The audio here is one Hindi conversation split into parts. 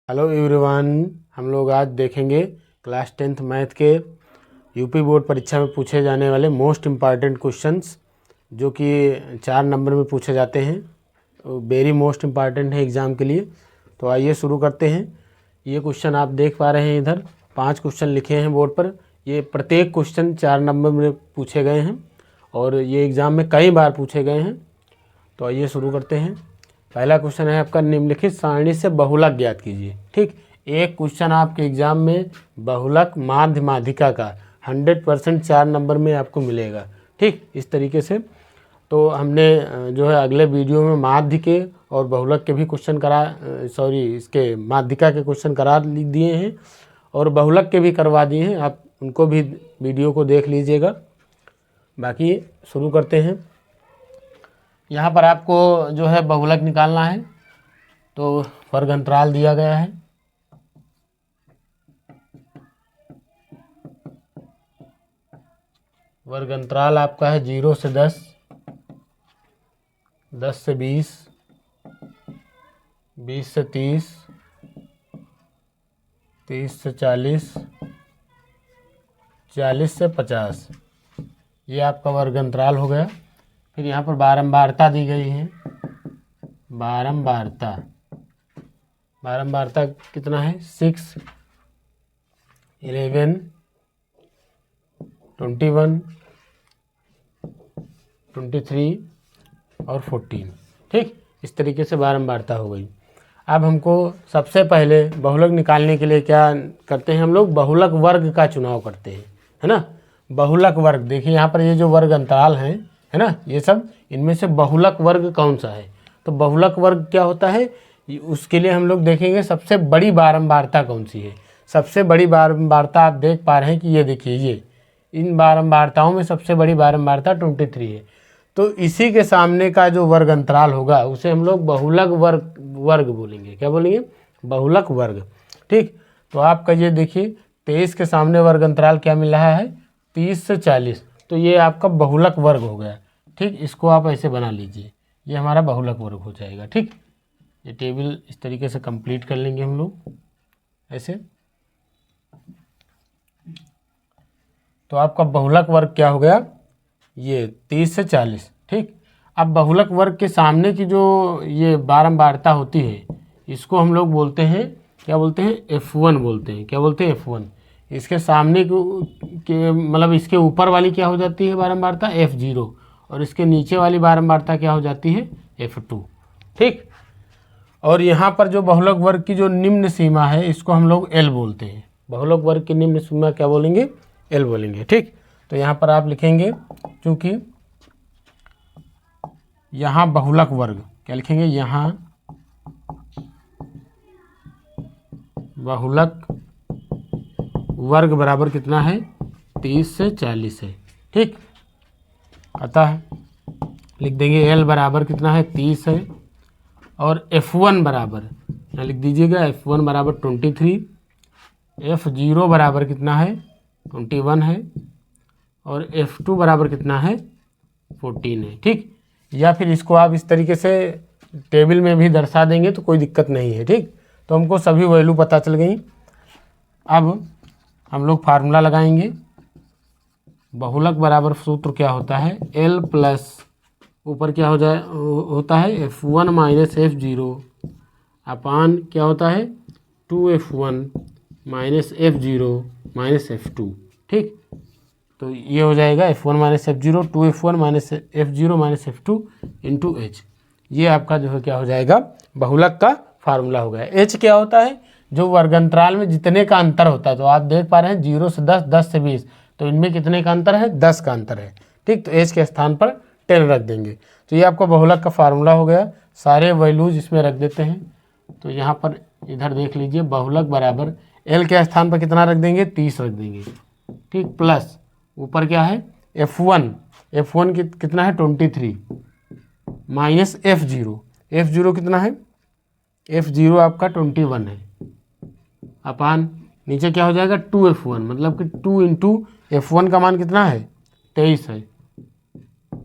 हेलो एवरीवन, हम लोग आज देखेंगे क्लास 10th मैथ के यूपी बोर्ड परीक्षा में पूछे जाने वाले मोस्ट इम्पॉर्टेंट क्वेश्चंस जो कि 4 नंबर में पूछे जाते हैं। वेरी मोस्ट इम्पॉर्टेंट है एग्ज़ाम के लिए। तो आइए शुरू करते हैं। ये क्वेश्चन आप देख पा रहे हैं, इधर 5 क्वेश्चन लिखे हैं बोर्ड पर। ये प्रत्येक क्वेश्चन 4 नंबर में पूछे गए हैं और ये एग्ज़ाम में कई बार पूछे गए हैं। तो आइए शुरू करते हैं। पहला क्वेश्चन है आपका, निम्नलिखित सारणी से बहुलक ज्ञात कीजिए। ठीक, एक क्वेश्चन आपके एग्जाम में बहुलक माध्य माध्यिका का 100% 4 नंबर में आपको मिलेगा। ठीक, इस तरीके से तो हमने जो है अगले वीडियो में माध्य के और बहुलक के भी क्वेश्चन इसके माध्यिका के क्वेश्चन करा दिए हैं और बहुलक के भी करवा दिए हैं। आप उनको भी वीडियो को देख लीजिएगा। बाकी शुरू करते हैं। यहाँ पर आपको जो है बहुलक निकालना है, तो वर्ग अंतराल दिया गया है। वर्ग अंतराल आपका है 0 से 10, 10 से 20, 20 से 30, 30 से 40, 40 से 50। ये आपका वर्ग अंतराल हो गया। फिर यहाँ पर बारंबारता दी गई है। बारंबारता कितना है? 6, 11, 21, 23 और 14। ठीक, इस तरीके से बारंबारता हो गई। अब हमको सबसे पहले बहुलक निकालने के लिए क्या करते हैं हम लोग? बहुलक वर्ग का चुनाव करते हैं, है ना। बहुलक वर्ग, देखिए यहाँ पर ये जो वर्ग अंतराल हैं, है ना, ये सब इनमें से बहुलक वर्ग कौन सा है? तो बहुलक वर्ग क्या होता है उसके लिए हम लोग देखेंगे सबसे बड़ी बारंबारता कौन सी है। सबसे बड़ी बारंबारता आप देख पा रहे हैं कि ये देखिए, ये इन बारंबारताओं में सबसे बड़ी बारंबारता 23 है। तो इसी के सामने का जो वर्ग अंतराल होगा उसे हम लोग बहुलक वर्ग बोलेंगे। क्या बोलेंगे? बहुलक वर्ग। ठीक, तो आपका ये देखिए 23 के सामने वर्ग अंतराल क्या मिल रहा है? 30 से 40। तो ये आपका बहुलक वर्ग हो गया। ठीक, इसको आप ऐसे बना लीजिए, ये हमारा बहुलक वर्ग हो जाएगा। ठीक, ये टेबल इस तरीके से कंप्लीट कर लेंगे हम लोग ऐसे। तो आपका बहुलक वर्ग क्या हो गया? ये 30 से 40। ठीक, अब बहुलक वर्ग के सामने की जो ये बारंबारता होती है इसको हम लोग बोलते हैं, क्या बोलते हैं? F1 बोलते हैं। क्या बोलते हैं? F1। इसके सामने के मतलब इसके ऊपर वाली क्या हो जाती है बारंबारता? F0। और इसके नीचे वाली बारंबारता क्या हो जाती है? F2। ठीक, और यहाँ पर जो बहुलक वर्ग की जो निम्न सीमा है इसको हम लोग L बोलते हैं। बहुलक वर्ग की निम्न सीमा क्या बोलेंगे? L बोलेंगे। ठीक, तो यहाँ पर आप लिखेंगे, क्योंकि यहाँ बहुलक वर्ग क्या लिखेंगे? यहाँ बहुलक वर्ग बराबर कितना है? 30 से 40 है। ठीक, अतः लिख देंगे L बराबर कितना है? 30 है। और F1 बराबर यहाँ लिख दीजिएगा, F1 बराबर 23, F0 बराबर कितना है? 21 है। और F2 बराबर कितना है? 14 है। ठीक, या फिर इसको आप इस तरीके से टेबल में भी दर्शा देंगे तो कोई दिक्कत नहीं है। ठीक, तो हमको सभी वैल्यू पता चल गई। अब हम लोग फार्मूला लगाएंगे। बहुलक बराबर सूत्र क्या होता है? L प्लस ऊपर क्या होता है? F1 माइनस F0 अपान क्या होता है? 2F1 minus F0 minus F2। ठीक, तो ये हो जाएगा F1 minus F0, 2F1 minus F0 minus F2 into H। ये आपका जो है क्या हो जाएगा? बहुलक का फार्मूला हो गया। H क्या होता है? जो वर्गंतराल में जितने का अंतर होता है। तो आप देख पा रहे हैं 0 से 10, 10 से 20, तो इनमें कितने का अंतर है? 10 का अंतर है। ठीक, तो H के स्थान पर 10 रख देंगे। तो ये आपका बहुलक का फार्मूला हो गया। सारे वैल्यूज इसमें रख देते हैं। तो यहाँ पर इधर देख लीजिए, बहुलक बराबर L के स्थान पर कितना रख देंगे? 30 रख देंगे। ठीक, प्लस ऊपर क्या है? F1 कितना है? 23 माइनस F0 कितना है? F0 आपका 21 है। अपान नीचे क्या हो जाएगा? 2F1, मतलब कि 2 इंटू F1 का मान कितना है? 23 है।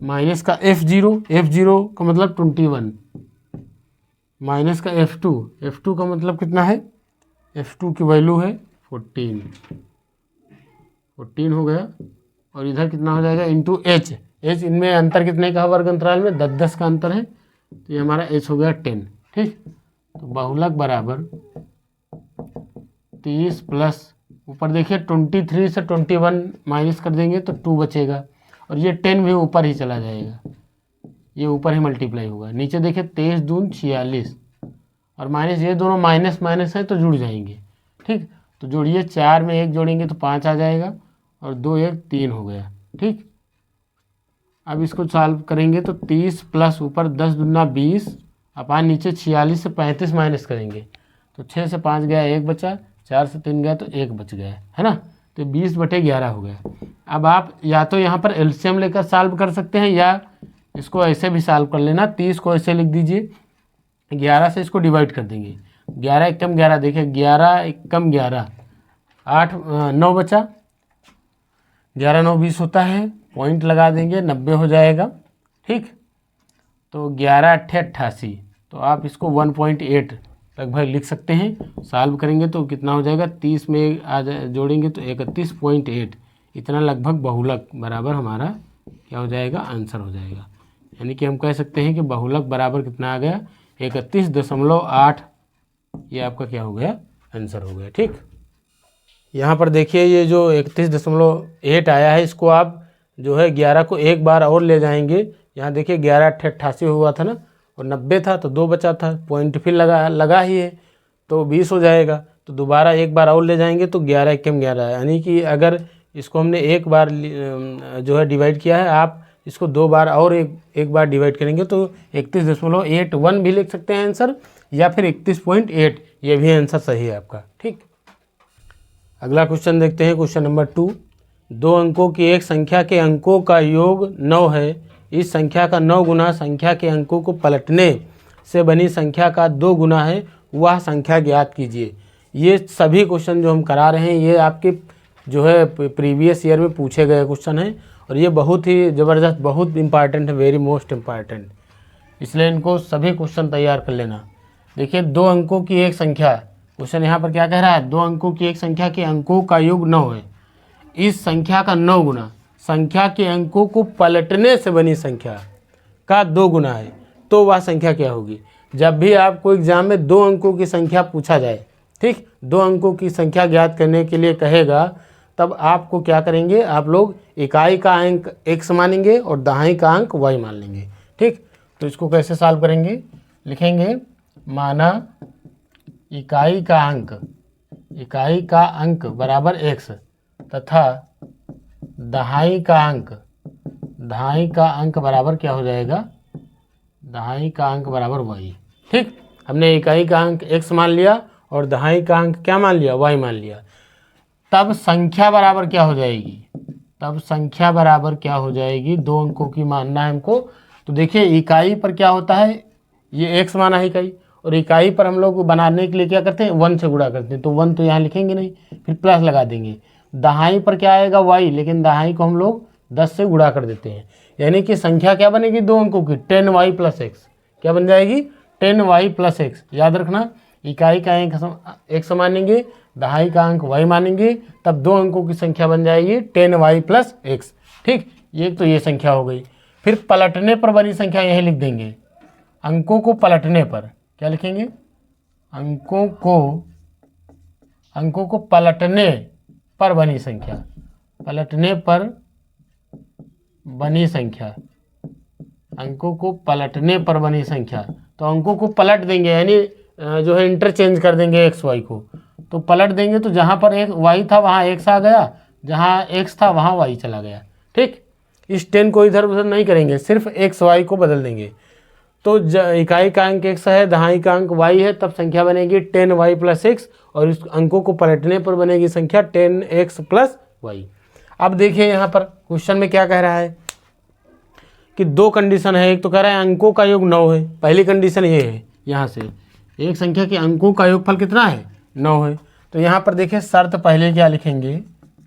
माइनस का F0 का मतलब 21 माइनस का F2 का मतलब कितना है? F2 की वैल्यू है 14 हो गया, और इधर कितना हो जाएगा इंटू एच। एच इनमें अंतर कितने का वर्ग अंतराल में 10-10 का अंतर है, तो ये हमारा एच हो गया 10। ठीक, तो बहुलक बराबर 30 प्लस ऊपर देखिए 23 से 21 माइनस कर देंगे तो 2 बचेगा, और ये 10 भी ऊपर ही चला जाएगा, ये ऊपर ही मल्टीप्लाई होगा। नीचे देखिए 23 दून 46, और माइनस ये दोनों माइनस माइनस है तो जुड़ जाएंगे। ठीक, तो जोड़िए 4 में 1 जोड़ेंगे तो 5 आ जाएगा, और 2 1 3 हो गया। ठीक, अब इसको सॉल्व करेंगे तो 30 प्लस ऊपर 10 दूना 20 अपान नीचे 46 से 35 माइनस करेंगे तो 6 से 5 गया 1 बचा, 4 से 3 गया तो 1 बच गया, है ना। तो 20/11 हो गया। अब आप या तो यहाँ पर एलसीएम लेकर सॉल्व कर सकते हैं, या इसको ऐसे भी सॉल्व कर लेना। 30 को ऐसे लिख दीजिए, 11 से इसको डिवाइड कर देंगे। 11 एकम 11, देखिए 11 एकम 11, 8 9 बचा, 11 9 20 होता है, पॉइंट लगा देंगे, 90 हो जाएगा। ठीक, तो 11 8 88, तो आप इसको 1.8 लगभग लिख सकते हैं। सॉल्व करेंगे तो कितना हो जाएगा, 30 में जोड़ेंगे तो 31.8, इतना लगभग बहुलक बराबर हमारा क्या हो जाएगा, आंसर हो जाएगा। यानी कि हम कह सकते हैं कि बहुलक बराबर कितना आ गया, 31.8, ये आपका क्या हो गया, आंसर हो गया। ठीक, यहाँ पर देखिए ये जो 31.8 आया है, इसको आप जो है 11 को एक बार और ले जाएंगे। यहाँ देखिए 11 8 88 हुआ था ना, और 90 था तो 2 बचा था, पॉइंट फिर लगा ही है तो 20 हो जाएगा। तो दोबारा एक बार और ले जाएंगे तो 11 एकम 11 है, यानी कि अगर इसको हमने एक बार जो है डिवाइड किया है, आप इसको 2 बार और एक बार डिवाइड करेंगे तो 31.81 भी लिख सकते हैं आंसर, या फिर 31.8, ये भी आंसर सही है आपका। ठीक, अगला क्वेश्चन देखते हैं, क्वेश्चन नंबर 2। 2 अंकों की एक संख्या के अंकों का योग 9 है। इस संख्या का 9 गुना संख्या के अंकों को पलटने से बनी संख्या का 2 गुना है, वह संख्या ज्ञात कीजिए। ये सभी क्वेश्चन जो हम करा रहे हैं ये आपके जो है प्रीवियस ईयर में पूछे गए क्वेश्चन हैं, और ये बहुत ही ज़बरदस्त, बहुत इंपॉर्टेंट है, वेरी मोस्ट इम्पॉर्टेंट, इसलिए इनको सभी क्वेश्चन तैयार कर लेना। देखिए 2 अंकों की एक संख्या, क्वेश्चन यहाँ पर क्या कह रहा है, 2 अंकों की एक संख्या के अंकों का योग 9 है। इस संख्या का 9 गुना संख्या के अंकों को पलटने से बनी संख्या का 2 गुना है, तो वह संख्या क्या होगी। जब भी आपको एग्जाम में 2 अंकों की संख्या पूछा जाए, ठीक, 2 अंकों की संख्या ज्ञात करने के लिए कहेगा, तब आपको क्या करेंगे, आप लोग इकाई का अंक x मानेंगे और दहाई का अंक y मान लेंगे। ठीक, तो इसको कैसे सॉल्व करेंगे, लिखेंगे माना इकाई का अंक बराबर x तथा दहाई का अंक बराबर क्या हो जाएगा, दहाई का अंक बराबर y। ठीक, हमने इकाई का अंक x मान लिया और दहाई का अंक क्या मान लिया, y मान लिया। तब संख्या बराबर क्या हो जाएगी, 2 अंकों की मानना है हमको। तो देखिए इकाई पर क्या होता है, ये x माना है इकाई, और इकाई पर हम लोग बनाने के लिए क्या करते हैं, 1 से गुणा करते हैं, तो 1 तो यहाँ लिखेंगे नहीं, फिर प्लस लगा देंगे। दहाई पर क्या आएगा y, लेकिन दहाई को हम लोग 10 से गुणा कर देते हैं, यानी कि संख्या क्या बनेगी 2 अंकों की, 10y + x, क्या बन जाएगी, 10y + x। याद रखना, इकाई का अंक x मानेंगे, दहाई का अंक y मानेंगे, तब 2 अंकों की संख्या बन जाएगी 10y + x। ठीक, ये तो ये संख्या हो गई। फिर पलटने पर बनी संख्या यही लिख देंगे, अंकों को पलटने पर क्या लिखेंगे, अंकों को पलटने पर बनी संख्या, अंकों को पलटने पर बनी संख्या। तो अंकों को पलट देंगे, यानी जो है इंटरचेंज कर देंगे x y को, तो पलट देंगे तो जहाँ पर एक y था वहाँ x आ गया, जहाँ x था वहाँ y चला गया। ठीक, इस 10 को इधर उधर नहीं करेंगे, सिर्फ x y को बदल देंगे। तो इकाई का अंक x है, दहाई का अंक y है, तब संख्या बनेगी 10y + x, और इस अंकों को पलटने पर बनेगी संख्या 10x + y। अब देखिए यहाँ पर क्वेश्चन में क्या कह रहा है कि 2 कंडीशन है। एक तो कह रहा है अंकों का योग 9 है, पहली कंडीशन ये है, यहाँ से एक संख्या के अंकों का योगफल कितना है, 9 है। तो यहाँ पर देखिए शर्त पहले क्या लिखेंगे,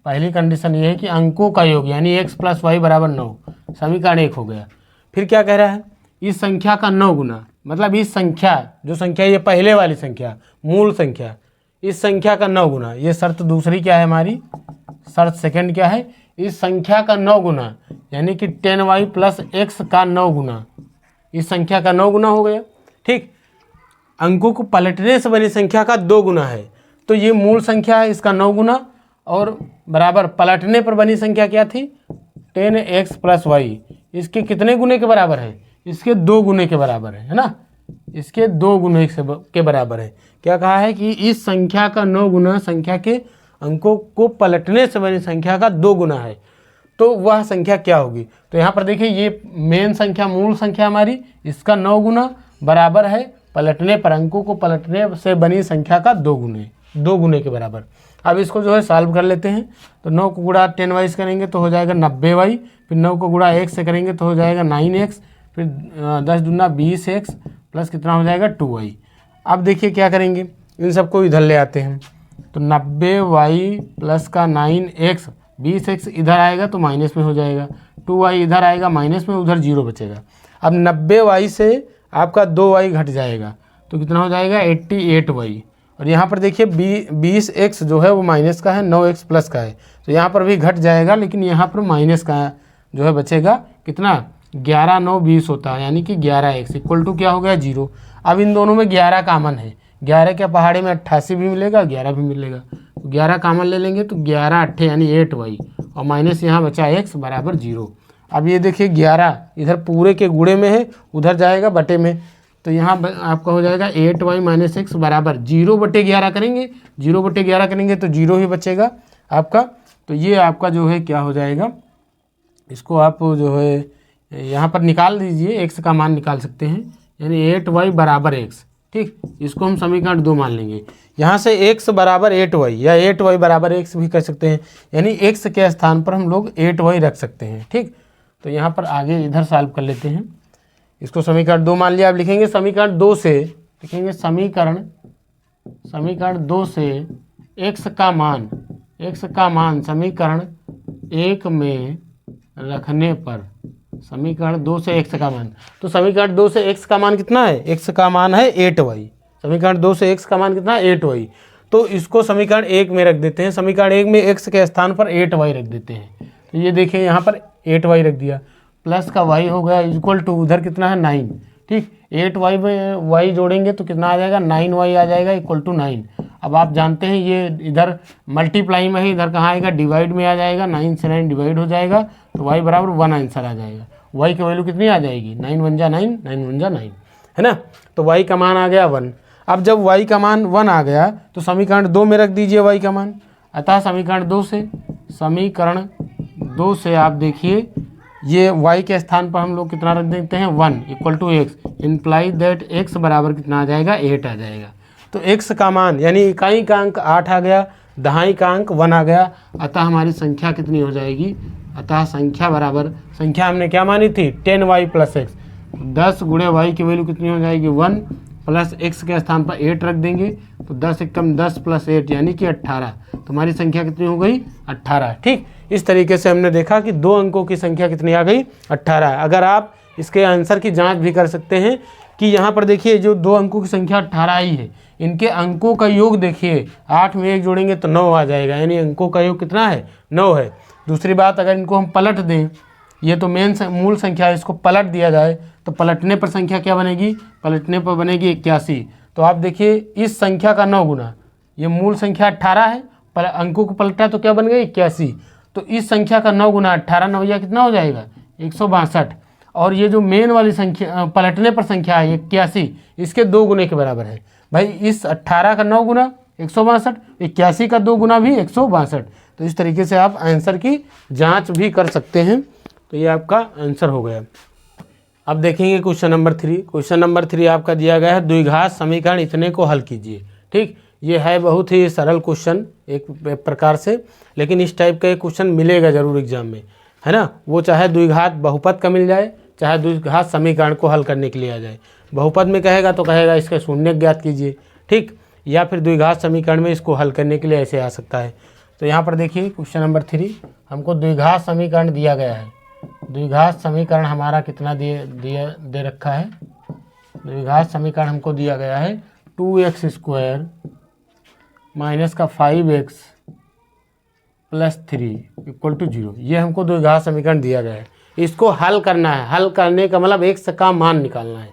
पहली कंडीशन ये है कि अंकों का योग यानी x + y = 9, समीकरण 1 हो गया। फिर क्या कह रहा है, इस संख्या का 9 गुना, मतलब इस संख्या, जो संख्या ये पहले वाली संख्या मूल संख्या, इस संख्या का 9 गुना, ये शर्त दूसरी क्या है हमारी, शर्त सेकंड क्या है, इस संख्या का 9 गुना, यानी कि 10y प्लस एक्स का 9 गुना, इस संख्या का 9 गुना हो गया। ठीक, अंकों को पलटने से बनी संख्या का 2 गुना है, तो ये मूल संख्या है इसका 9 गुना, और बराबर पलटने पर बनी संख्या क्या थी 10x प्लस वाई, इसके कितने गुने के बराबर है, इसके 2 गुने के बराबर है ना, इसके 2 गुने के बराबर है। क्या कहा है कि इस संख्या का 9 गुना संख्या के अंकों को पलटने से बनी संख्या का 2 गुना है, तो वह संख्या क्या होगी। तो यहाँ पर देखिए ये मेन संख्या मूल संख्या हमारी, इसका 9 गुना बराबर है पलटने पर, अंकों को पलटने से बनी संख्या का 2 गुने के बराबर। अब इसको जो है सॉल्व कर लेते हैं, तो 9 को गुणा 10y से करेंगे तो हो जाएगा 90y, फिर 9 को गुणा 1 से करेंगे तो हो जाएगा 9x, फिर 10 दूना 20x प्लस कितना हो जाएगा 2y। अब देखिए क्या करेंगे, इन सबको इधर ले आते हैं, तो 90y प्लस का 9x, 20x इधर आएगा तो माइनस में हो जाएगा, 2y इधर आएगा माइनस में, उधर 0 बचेगा। अब 90y से आपका 2y घट जाएगा तो कितना हो जाएगा 88y, और यहाँ पर देखिए 20x जो है वो माइनस का है, 9x प्लस का है, तो यहाँ पर भी घट जाएगा, लेकिन यहाँ पर माइनस का जो है बचेगा कितना 11 9 20 होता है, यानी कि 11x इक्वल टू क्या हो गया 0। अब इन दोनों में 11 कामन है, 11 के पहाड़े में 88 भी मिलेगा, 11 भी मिलेगा, तो 11 कामन ले लेंगे तो 11 8 यानी 8y, और माइनस यहाँ बचा x बराबर 0। अब ये देखिए 11 इधर पूरे के गुणे में है, उधर जाएगा बटे में, तो यहाँ आपका हो जाएगा 8y माइनस एक्स बराबर 0/11 करेंगे, 0/11 करेंगे तो 0 ही बचेगा आपका। तो ये आपका जो है क्या हो जाएगा, इसको आप जो है यहाँ पर निकाल दीजिए, x का मान निकाल सकते हैं, यानी 8y बराबर x। ठीक, इसको हम समीकरण 2 मान लेंगे। यहाँ से x बराबर 8y या 8y बराबर x भी कर सकते हैं, यानी x के स्थान पर हम लोग 8y रख सकते हैं। ठीक, तो यहाँ पर आगे इधर सॉल्व कर लेते हैं, इसको समीकरण 2 मान लिया। आप लिखेंगे समीकरण 2 से, लिखेंगे समीकरण 2 से x का मान समीकरण 1 में रखने पर, समीकरण 2 से x का मान, तो समीकरण 2 से x का मान कितना है, x का मान है 8y, समीकरण 2 से x का मान कितना है 8y, तो इसको समीकरण 1 में रख देते हैं, समीकरण 1 में x के स्थान पर 8y रख देते हैं। तो ये देखिए यहाँ पर 8y रख दिया, प्लस का y हो गया इक्वल टू उधर कितना है 9। ठीक, 8y में y जोड़ेंगे तो कितना आ जाएगा 9y आ जाएगा इक्वल टू 9। अब आप जानते हैं ये इधर मल्टीप्लाई में है, इधर कहाँ आएगा डिवाइड में आ जाएगा, 9 से 9 डिवाइड हो जाएगा तो y बराबर 1 आंसर आ जाएगा। y की वैल्यू कितनी आ जाएगी 9 1 जा 9, 9 1 जा 9, है ना। तो y का मान आ गया 1। अब जब y का मान 1 आ गया तो समीकरण 2 में रख दीजिए y का मान, अतः समीकरण 2 से आप देखिए ये y के स्थान पर हम लोग कितना रख देते हैं 1 equal to x, imply that x बराबर कितना आ जाएगा 8 आ जाएगा। तो x का मान यानी इकाई का अंक 8 आ गया, दहाई का अंक 1 आ गया, अतः हमारी संख्या कितनी हो जाएगी, अतः संख्या बराबर, संख्या हमने क्या मानी थी 10y प्लस एक्स, 10 गुणे y की वैल्यू कितनी हो जाएगी 1 प्लस x के स्थान पर 8 रख देंगे तो 10 एकम 10 प्लस 8 यानी कि 18, तो हमारी संख्या कितनी हो गई 18। ठीक, इस तरीके से हमने देखा कि 2 अंकों की संख्या कितनी आ गई 18। अगर आप इसके आंसर की जांच भी कर सकते हैं कि यहाँ पर देखिए जो 2 अंकों की संख्या 18 आई है, इनके अंकों का योग देखिए 8 में 1 जोड़ेंगे तो 9 आ जाएगा, यानी अंकों का योग कितना है 9 है। दूसरी बात, अगर इनको हम पलट दें, ये तो मूल संख्या है, इसको पलट दिया जाए तो पलटने पर संख्या क्या बनेगी, पलटने पर बनेगी 81। तो आप देखिए इस संख्या का 9 गुना, ये मूल संख्या 18 है, पर अंकों को पलटा तो क्या बन गई 81, तो इस संख्या का 9 गुना 18 9 कितना हो जाएगा 162, और ये जो मेन वाली संख्या पलटने पर संख्या है 81, इसके 2 गुने के बराबर है। भाई इस 18 का 9 गुना 162, 81 का 2 गुना भी 162। तो इस तरीके से आप आंसर की जांच भी कर सकते हैं। तो ये आपका आंसर हो गया। अब देखेंगे क्वेश्चन नंबर 3। क्वेश्चन नंबर 3 आपका दिया गया है द्विघात समीकरण इतने को हल कीजिए। ठीक, ये है बहुत ही सरल क्वेश्चन एक प्रकार से, लेकिन इस टाइप का एक क्वेश्चन मिलेगा जरूर एग्जाम में, है ना। वो चाहे द्विघात बहुपद का मिल जाए, चाहे द्विघात समीकरण को हल करने के लिए आ जाए। बहुपद में कहेगा तो कहेगा इसका शून्य ज्ञात कीजिए, ठीक, या फिर द्विघात समीकरण में इसको हल करने के लिए ऐसे आ सकता है। तो यहाँ पर देखिए क्वेश्चन नंबर 3 हमको द्विघात समीकरण दिया गया है। द्विघात समीकरण हमारा कितना दे रखा है, द्विघात समीकरण हमको दिया गया है 2x² माइनस का 5x प्लस 3 इक्वल टू 0। ये हमको द्विघात समीकरण दिया गया है, इसको हल करना है। हल करने का मतलब x का मान निकालना है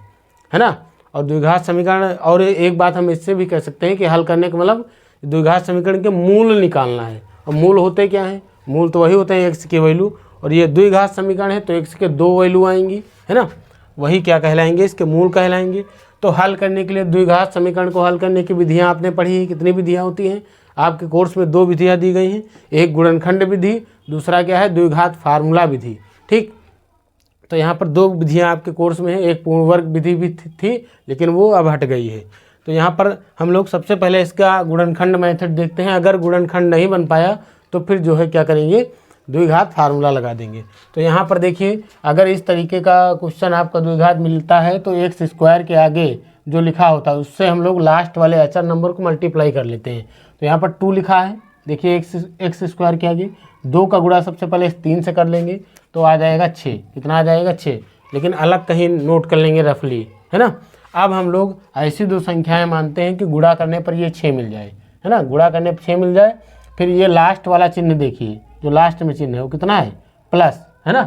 ना। और द्विघात समीकरण, और एक बात हम इससे भी कह सकते हैं कि हल करने का मतलब द्विघात समीकरण के मूल निकालना है। और मूल होते क्या हैं? मूल तो वही होते हैं x की वैल्यू, और ये द्विघात समीकरण है तो x के 2 वैल्यू आएंगी, है ना। वही क्या कहलाएंगे? इसके मूल कहलाएंगे। तो हल करने के लिए द्विघात समीकरण को हल करने की विधियाँ आपने पढ़ी है। कितनी विधियाँ होती हैं आपके कोर्स में? 2 विधियाँ दी गई हैं, एक गुणनखंड विधि, दूसरा क्या है? द्विघात फार्मूला विधि। ठीक, तो यहाँ पर 2 विधियाँ आपके कोर्स में है। एक पूर्ण वर्ग विधि भी थी लेकिन वो अब हट गई है। तो यहाँ पर हम लोग सबसे पहले इसका गुणनखंड मेथड देखते हैं। अगर गुणनखंड नहीं बन पाया तो फिर जो है क्या करेंगे? द्विघात फार्मूला लगा देंगे। तो यहाँ पर देखिए, अगर इस तरीके का क्वेश्चन आपका द्विघात मिलता है तो एक्स स्क्वायर के आगे जो लिखा होता है उससे हम लोग लास्ट वाले अचर नंबर को मल्टीप्लाई कर लेते हैं। तो यहाँ पर 2 लिखा है, देखिए एक्स स्क्वायर के आगे 2 का गुणा सबसे पहले 3 से कर लेंगे तो आ जाएगा 6। कितना आ जाएगा? 6। लेकिन अलग कहीं नोट कर लेंगे रफली, है ना। अब हम लोग ऐसी 2 संख्याएं मानते हैं कि गुणा करने पर ये 6 मिल जाए, है ना। गुणा करने पर 6 मिल जाए। फिर ये लास्ट वाला चिन्ह देखिए, जो लास्ट में चिन्ह है वो कितना है? प्लस, है ना।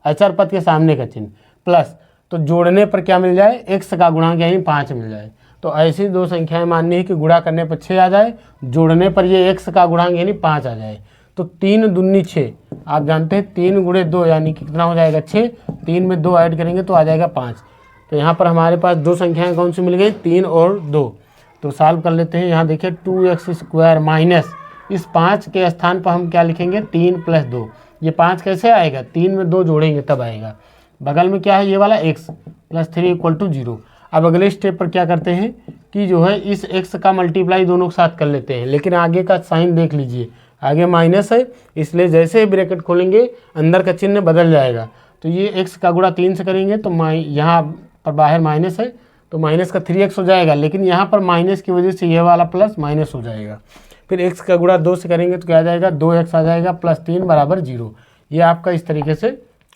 अचर पद के सामने का चिन्ह प्लस। तो जोड़ने पर क्या मिल जाए? x का गुणांक यानी 5 मिल जाए। तो ऐसी 2 संख्याएं माननी है कि गुणा करने पर 6 आ जाए, जोड़ने पर ये x का गुणांक यानी 5 आ जाए। तो 3 दूनी 6, आप जानते हैं 3 गुणे 2 यानी कि कितना हो जाएगा? 6। 3 में 2 ऐड करेंगे तो आ जाएगा 5। तो यहाँ पर हमारे पास 2 संख्याएं कौन सी मिल गई? 3 और 2। तो सॉल्व कर लेते हैं। यहाँ देखिए 2x स्क्वायर माइनस इस 5 के स्थान पर हम क्या लिखेंगे? 3 प्लस 2। ये 5 कैसे आएगा? 3 में 2 जोड़ेंगे तब आएगा। बगल में क्या है? ये वाला x प्लस 3 इक्वल टू 0। अब अगले स्टेप पर क्या करते हैं कि जो है इस x का मल्टीप्लाई दोनों के साथ कर लेते हैं। लेकिन आगे का साइन देख लीजिए, आगे माइनस है, इसलिए जैसे ही ब्रैकेट खोलेंगे अंदर का चिन्ह बदल जाएगा। तो ये x का गुणा 3 से करेंगे तो यहाँ पर बाहर माइनस है तो माइनस का 3x हो जाएगा, लेकिन यहाँ पर माइनस की वजह से ये वाला प्लस माइनस हो जाएगा। फिर x का गुणा 2 से करेंगे तो क्या आ जाएगा? 2x आ जाएगा प्लस 3 बराबर 0। ये आपका इस तरीके से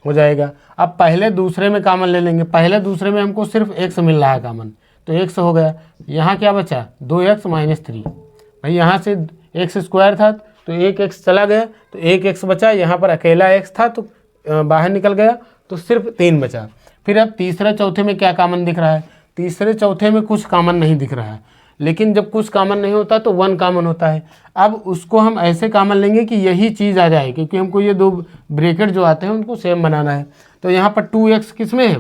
हो जाएगा। अब पहले दूसरे में कॉमन ले लेंगे। पहले दूसरे में हमको सिर्फ x मिल रहा है कॉमन, तो x हो गया। यहाँ क्या बचा? 2x minus 3। भाई यहाँ से x स्क्वायर था तो 1x चला गया तो 1x बचा। यहाँ पर अकेला x था तो बाहर निकल गया तो सिर्फ 3 बचा। फिर अब तीसरे चौथे में क्या कॉमन दिख रहा है? तीसरे चौथे में कुछ कॉमन नहीं दिख रहा है, लेकिन जब कुछ कॉमन नहीं होता तो 1 कॉमन होता है। अब उसको हम ऐसे कॉमन लेंगे कि यही चीज़ आ जाए, क्योंकि हमको ये 2 ब्रैकेट जो आते हैं उनको सेम बनाना है। तो यहाँ पर 2x किस में है?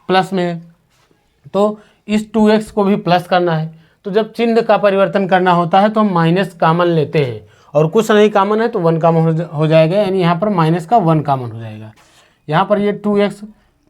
प्लस में है, तो इस 2x को भी प्लस करना है। तो जब चिन्ह का परिवर्तन करना होता है तो हम माइनस कॉमन लेते हैं, और कुछ नहीं कॉमन है तो 1 कॉमन हो जाएगा, यानी यहाँ पर माइनस का 1 कॉमन हो जाएगा। यहाँ पर ये 2x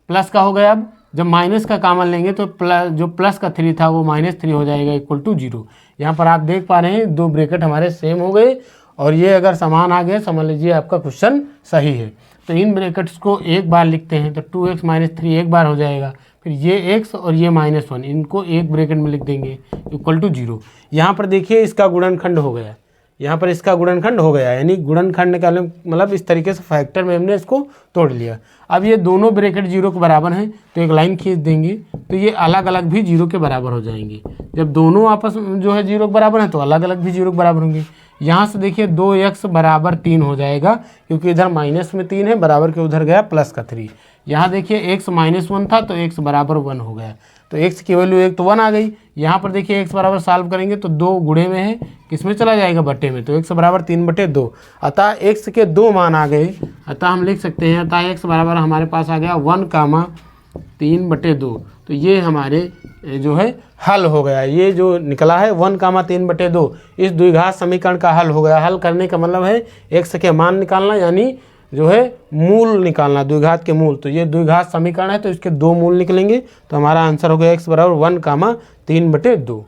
प्लस का हो गया। अब जब माइनस का कॉमन लेंगे तो जो प्लस का 3 था वो -3 हो जाएगा इक्वल टू 0। यहाँ पर आप देख पा रहे हैं 2 ब्रैकेट हमारे सेम हो गए, और ये अगर समान आ गए समझ लीजिए आपका क्वेश्चन सही है। तो इन ब्रैकेट्स को एक बार लिखते हैं तो 2x माइनस 3 एक बार हो जाएगा। फिर ये x और ये -1 इनको एक ब्रैकेट में लिख देंगे इक्वल टू 0। यहाँ पर देखिए इसका गुणनखंड हो गया, यहाँ पर इसका गुणनखंड हो गया, यानी गुणनखंड का मतलब इस तरीके से फैक्टर में हमने इसको तोड़ लिया। अब ये दोनों ब्रैकेट 0 के बराबर हैं तो एक लाइन खींच देंगे तो ये अलग अलग भी 0 के बराबर हो जाएंगे। जब दोनों आपस में जो है 0 के बराबर हैं तो अलग अलग भी 0 के बराबर होंगे। यहाँ से देखिए 2x बराबर 3 हो जाएगा, क्योंकि इधर माइनस में 3 है, बराबर के उधर गया प्लस का 3। यहाँ देखिए x -1 था तो x बराबर 1 हो गया, तो x की वैल्यू 1 तो 1 आ गई। यहाँ पर देखिए x बराबर सॉल्व करेंगे तो 2 गुणे में है, किस में चला जाएगा? बट्टे में, तो x बराबर 3/2। अतः x के 2 मान आ गए। अतः हम लिख सकते हैं अतः x बराबर हमारे पास आ गया 1,3/2। तो ये हमारे जो है हल हो गया। ये जो निकला है 1,3/2 इस द्विघात समीकरण का हल हो गया। हल करने का मतलब है x के मान निकालना, यानी जो है मूल निकालना, द्विघात के मूल। तो ये द्विघात समीकरण है तो इसके 2 मूल निकलेंगे, तो हमारा आंसर हो गया x बराबर 1,3/2।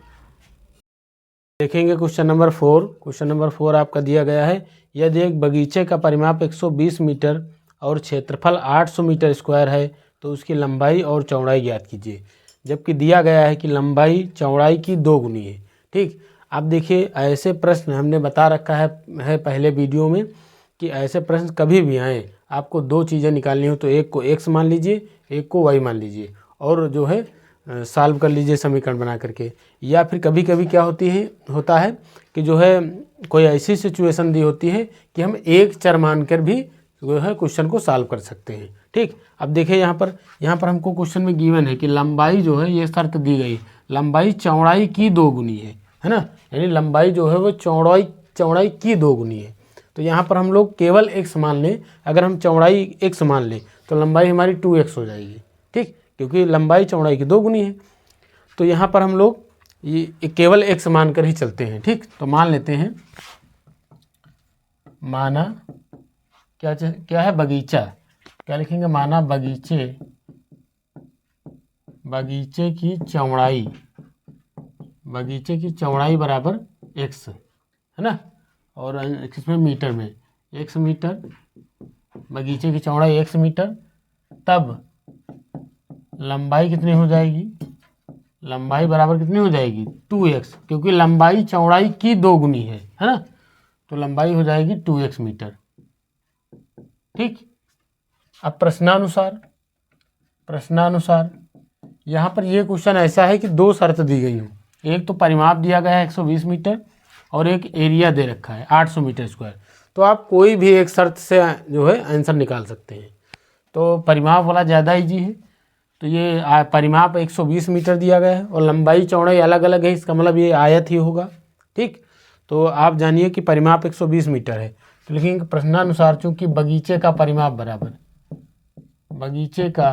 देखेंगे क्वेश्चन नंबर 4। क्वेश्चन नंबर 4 आपका दिया गया है, यदि एक बगीचे का परिमाप 120 मीटर और क्षेत्रफल 800 मीटर स्क्वायर है तो उसकी लंबाई और चौड़ाई ज्ञात कीजिए। जबकि दिया गया है कि लंबाई चौड़ाई की 2 गुनी है। ठीक, अब देखिए ऐसे प्रश्न हमने बता रखा है पहले वीडियो में कि ऐसे प्रश्न कभी भी आए आपको 2 चीज़ें निकालनी हो तो एक को x मान लीजिए, एक को y मान लीजिए, और जो है सॉल्व कर लीजिए समीकरण बना करके। या फिर कभी कभी क्या होता है कि जो है कोई ऐसी सिचुएशन दी होती है कि हम एक चर मानकर भी जो है क्वेश्चन को सॉल्व कर सकते हैं। ठीक, अब देखिए यहाँ पर हमको क्वेश्चन में गिवन है कि लंबाई जो है, ये शर्त दी गई, लंबाई चौड़ाई की 2 गुनी है ना, यानी लंबाई जो है वो चौड़ाई की 2 गुनी है। तो यहाँ पर हम लोग केवल x मान लें, अगर हम चौड़ाई x मान लें तो लंबाई हमारी 2x हो जाएगी। ठीक, क्योंकि लंबाई चौड़ाई की 2 गुनी है। तो यहाँ पर हम लोग ये केवल x मान कर ही चलते हैं। ठीक, तो मान लेते हैं, माना क्या है, बगीचा, क्या लिखेंगे, माना बगीचे की चौड़ाई बराबर x है ना, और किसमें, मीटर में, x मीटर, बगीचे की चौड़ाई x मीटर, तब लंबाई कितनी हो जाएगी, लंबाई बराबर कितनी हो जाएगी, 2x, क्योंकि लंबाई चौड़ाई की 2 गुनी है ना, तो लंबाई हो जाएगी 2x मीटर। ठीक, अब प्रश्नानुसार यहाँ पर ये क्वेश्चन ऐसा है कि 2 शर्त दी गई हूँ, एक तो परिमाप दिया गया है 120 मीटर और एक एरिया दे रखा है 800 मीटर स्क्वायर। तो आप कोई भी एक शर्त से जो है आंसर निकाल सकते हैं। तो परिमाप वाला ज़्यादा ईजी है, तो ये परिमाप 120 मीटर दिया गया है और लंबाई चौड़ाई अलग अलग है, इसका मतलब ये आयत ही होगा। ठीक, तो आप जानिए कि परिमाप 120 मीटर है, तो लिखेंगे प्रश्नानुसार चूँकि बगीचे का परिमाप बराबर, बगीचे का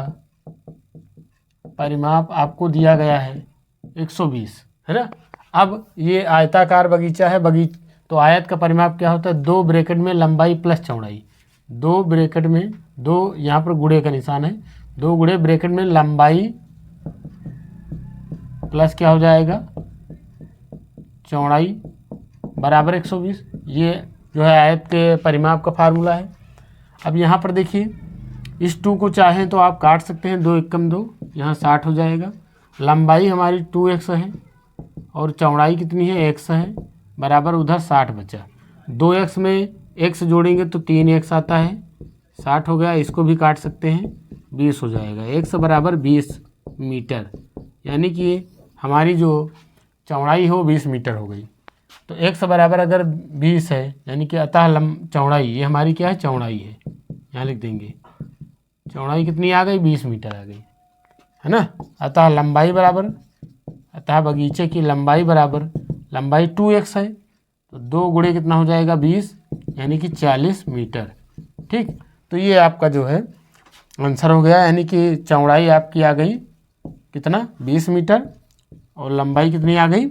परिमाप आपको दिया गया है 120 है ना। अब ये आयताकार बगीचा है, तो आयत का परिमाप क्या होता है, 2 ब्रैकेट में लंबाई प्लस चौड़ाई, 2 ब्रैकेट में 2, यहाँ पर गुणे का निशान है, 2 गुणे ब्रैकेट में लंबाई प्लस क्या हो जाएगा, चौड़ाई बराबर 120। ये जो है आयत के परिमाप का फार्मूला है। अब यहाँ पर देखिए, इस 2 को चाहें तो आप काट सकते हैं, 2 एकम 2, यहाँ 60 हो जाएगा। लंबाई हमारी 2x है और चौड़ाई कितनी है, x है, बराबर उधर 60 बचा, 2x में x जोड़ेंगे तो 3x आता है, 60 हो गया, इसको भी काट सकते हैं, 20 हो जाएगा, x बराबर 20 मीटर, यानी कि हमारी जो चौड़ाई हो 20 मीटर हो गई। तो x बराबर अगर 20 है, यानी कि अतः चौड़ाई, ये हमारी क्या है, चौड़ाई है, यहाँ लिख देंगे, चौड़ाई कितनी आ गई, 20 मीटर आ गई है ना। अतः लंबाई बराबर, अतः बगीचे की लंबाई बराबर, लंबाई 2x है तो 2 गुणे कितना हो जाएगा, 20, यानी कि 40 मीटर। ठीक, तो ये आपका जो है आंसर हो गया, यानी कि चौड़ाई आपकी आ गई कितना, 20 मीटर और लंबाई कितनी आ गई,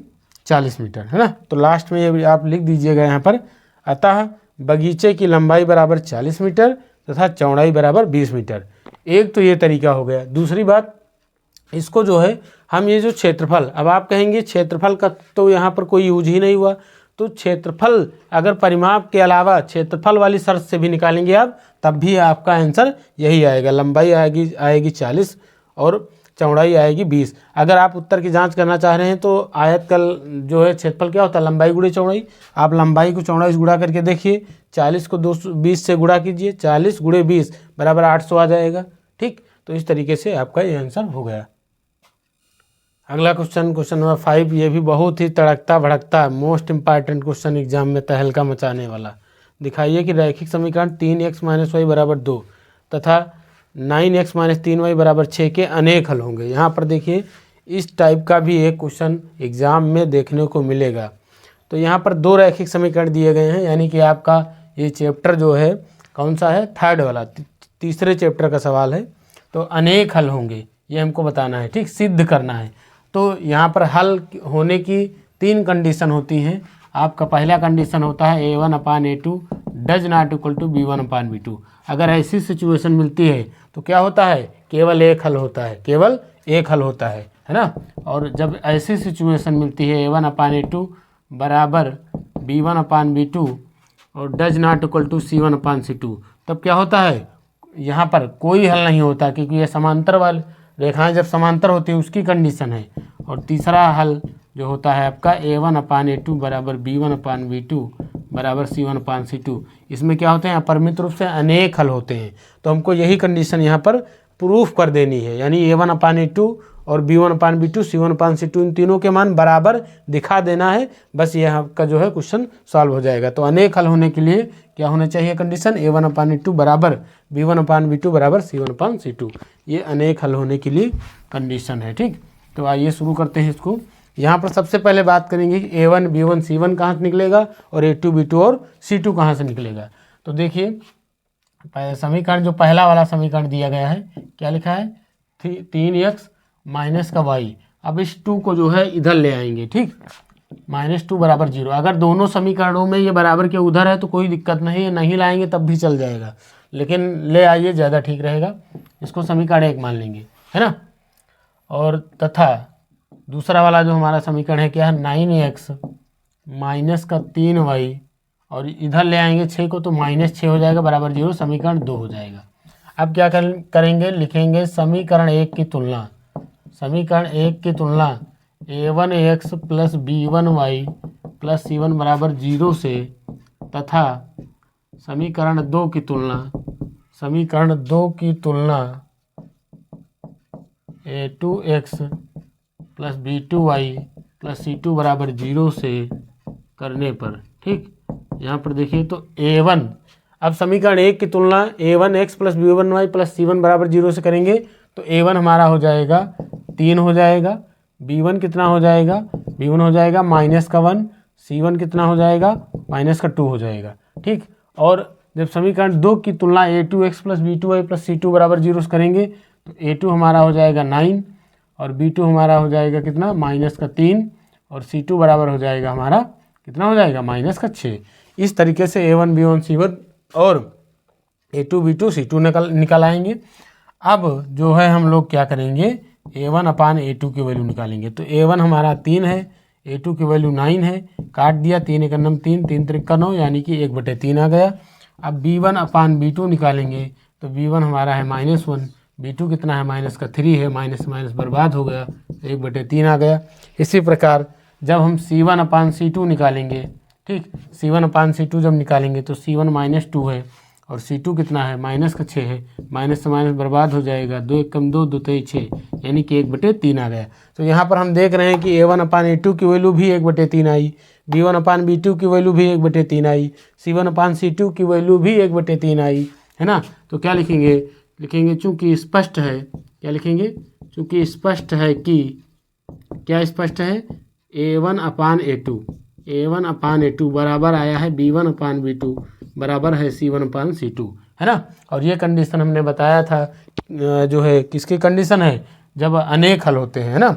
40 मीटर है ना। तो लास्ट में ये आप लिख दीजिएगा यहाँ पर, अतः बगीचे की लंबाई बराबर 40 मीटर तथा चौड़ाई बराबर 20 मीटर। एक तो ये तरीका हो गया। दूसरी बात, इसको जो है हम ये जो क्षेत्रफल, अब आप कहेंगे क्षेत्रफल का तो यहाँ पर कोई यूज ही नहीं हुआ, तो क्षेत्रफल अगर परिमाप के अलावा क्षेत्रफल वाली शर्त से भी निकालेंगे आप, तब भी आपका आंसर यही आएगा, लंबाई आएगी 40 और चौड़ाई आएगी 20। अगर आप उत्तर की जांच करना चाह रहे हैं तो आयत का जो है क्षेत्रफल क्या होता है, लंबाई गुणे चौड़ाई, आप लंबाई को चौड़ाई से गुणा करके देखिए, 40 को 220 से गुणा कीजिए, 40 गुणे 20 बराबर 800 आ जाएगा। ठीक, तो इस तरीके से आपका ये आंसर हो गया। अगला क्वेश्चन नंबर 5, ये भी बहुत ही तड़कता भड़कता मोस्ट इंपॉर्टेंट क्वेश्चन एग्जाम में तहलका मचाने वाला। दिखाइए कि रैखिक समीकरण 3x - y बराबर 2 तथा 9x - 3y बराबर 6 के अनेक हल होंगे। यहाँ पर देखिए, इस टाइप का भी एक क्वेश्चन एग्जाम में देखने को मिलेगा। तो यहाँ पर 2 रैखिक समीकरण दिए गए हैं, यानी कि आपका ये चैप्टर जो है कौन सा है, 3rd वाला, तीसरे चैप्टर का सवाल है। तो अनेक हल होंगे, ये हमको बताना है, ठीक, सिद्ध करना है। तो यहाँ पर हल होने की 3 कंडीशन होती हैं। आपका पहला कंडीशन होता है a1/a2 does not equal to b1/b2। अगर ऐसी सिचुएशन मिलती है तो क्या होता है, केवल एक हल होता है, केवल एक हल होता है ना। और जब ऐसी सिचुएशन मिलती है a1/a2 बराबर b1/b2 और does not equal to c1/c2, तब क्या होता है, यहाँ पर कोई हल नहीं होता, क्योंकि ये समांतर वाले रेखाएं जब समांतर होती है उसकी कंडीशन है। और तीसरा हल जो होता है आपका a1/a2 बराबर b1/b2 बराबर c1/c2, इसमें क्या होते हैं, अपरिमित रूप से अनेक हल होते हैं। तो हमको यही कंडीशन यहाँ पर प्रूफ कर देनी है, यानी A1/A2 और B1/B2 C1/C2 इन तीनों के मान बराबर दिखा देना है। बस यह आपका जो है क्वेश्चन सॉल्व हो जाएगा। तो अनेक हल होने के लिए क्या होना चाहिए कंडीशन, A1/A2 बराबर B1/B2 बराबर C1/C2, ये अनेक हल होने के लिए कंडीशन है। ठीक, तो आइए शुरू करते हैं इसको। यहाँ पर सबसे पहले बात करेंगे कि A1 B1 C1 कहाँ से निकलेगा और A2 B2 और C2 कहाँ से निकलेगा। तो देखिए समीकरण जो पहला वाला समीकरण दिया गया है, क्या लिखा है 3x माइनस का y। अब इस 2 को जो है इधर ले आएंगे। ठीक, -2 बराबर 0। अगर दोनों समीकरणों में ये बराबर के उधर है तो कोई दिक्कत नहीं है, नहीं लाएंगे तब भी चल जाएगा, लेकिन ले आइए ज़्यादा ठीक रहेगा। इसको समीकरण 1 मान लेंगे, है ना। और तथा दूसरा वाला जो हमारा समीकरण है क्या है 9x माइनस का 3y, और इधर ले आएंगे 6 को तो -6 हो जाएगा बराबर 0, समीकरण 2 हो जाएगा। अब क्या करेंगे, लिखेंगे समीकरण 1 की तुलना, समीकरण 1 की तुलना A1x plus B1y plus C1 बराबर 0 से, तथा समीकरण 2 की तुलना, समीकरण 2 की तुलना A2x plus B2y plus C2 बराबर 0 से करने पर। ठीक, यहाँ पर देखिए तो A1, अब समीकरण 1 की तुलना A1x plus B1y plus C1 बराबर 0 से करेंगे तो A1 हमारा हो जाएगा 3 हो जाएगा, B1 कितना हो जाएगा, B1 हो जाएगा -1, C1 कितना हो जाएगा -2 हो जाएगा। ठीक, और जब समीकरण 2 की तुलना A2x plus B2y plus C2 बराबर 0 से करेंगे तो A2 हमारा हो जाएगा 9 और B2 हमारा हो जाएगा कितना -3 और C2 बराबर हो जाएगा हमारा कितना हो जाएगा -6। इस तरीके से A1 B1 C1 और A2 B2 C2 निकाल आएंगे। अब जो है हम लोग क्या करेंगे, A1/A2 की वैल्यू निकालेंगे। तो A1 हमारा 3 है, A2 की वैल्यू 9 है, काट दिया 3 × 9 3, 3 × 9 यानी कि 1/3 आ गया। अब B1/B2 निकालेंगे तो B1 हमारा है -1, B2 कितना है -3 है, माइनस बर्बाद हो गया, 1/3 आ गया। इसी प्रकार जब हम C1/C2 निकालेंगे, ठीक, C1/C2 जब निकालेंगे तो C1 -2 है और C2 कितना है -6 है, माइनस से माइनस बर्बाद हो जाएगा, 2 × 2 2 × 6 यानी कि 1/3 आ गया। तो यहाँ पर हम देख रहे हैं कि A1/A2 की वैल्यू भी 1/3 आई, B1/B2 की वैल्यू भी 1/3 आई, C1/C2 की वैल्यू भी 1/3 आई, है ना। तो क्या लिखेंगे चूँकि स्पष्ट है, क्या लिखेंगे, चूँकि स्पष्ट है कि, क्या स्पष्ट है, A1/A2 बराबर आया है B1/B2 बराबर है C1/C2, है ना। और ये कंडीशन हमने बताया था जो है किसकी कंडीशन है, जब अनेक हल होते हैं, है ना।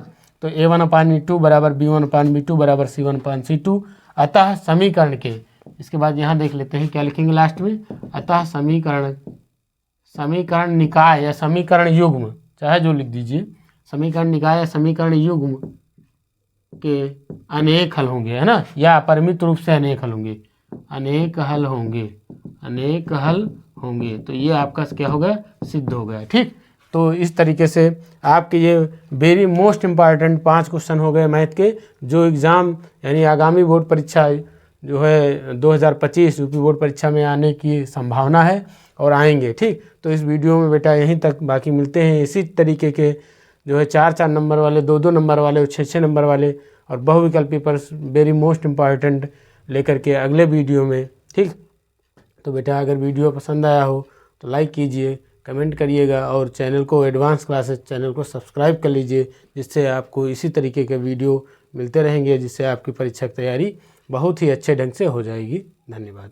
तो A1/A2 बराबर B1/B2 बराबर C1/C2। अतः समीकरण के, इसके बाद यहाँ देख लेते हैं क्या लिखेंगे लास्ट में, अतः समीकरण निकाय या समीकरण युग्म, चाहे जो लिख दीजिए, समीकरण निकाय या समीकरण युग्म के अनेक हल होंगे, है ना, या अपरिमित रूप से अनेक हल होंगे, अनेक हल होंगे। तो ये आपका क्या हो गया, सिद्ध हो गया। ठीक, तो इस तरीके से आपके ये वेरी मोस्ट इम्पॉर्टेंट 5 क्वेश्चन हो गए मैथ के, जो एग्ज़ाम यानी आगामी बोर्ड परीक्षा जो है 2025 यूपी बोर्ड परीक्षा में आने की संभावना है और आएंगे। ठीक, तो इस वीडियो में बेटा यहीं तक, बाकी मिलते हैं इसी तरीके के जो है 4-4 नंबर वाले, 2-2 नंबर वाले और 6-6 नंबर वाले और बहुविकल्पी पर वेरी मोस्ट इम्पॉर्टेंट लेकर के अगले वीडियो में। ठीक, तो बेटा अगर वीडियो पसंद आया हो तो लाइक कीजिए, कमेंट करिएगा और चैनल को एडवांस क्लासेस चैनल को सब्सक्राइब कर लीजिए, जिससे आपको इसी तरीके के वीडियो मिलते रहेंगे, जिससे आपकी परीक्षा की तैयारी बहुत ही अच्छे ढंग से हो जाएगी। धन्यवाद।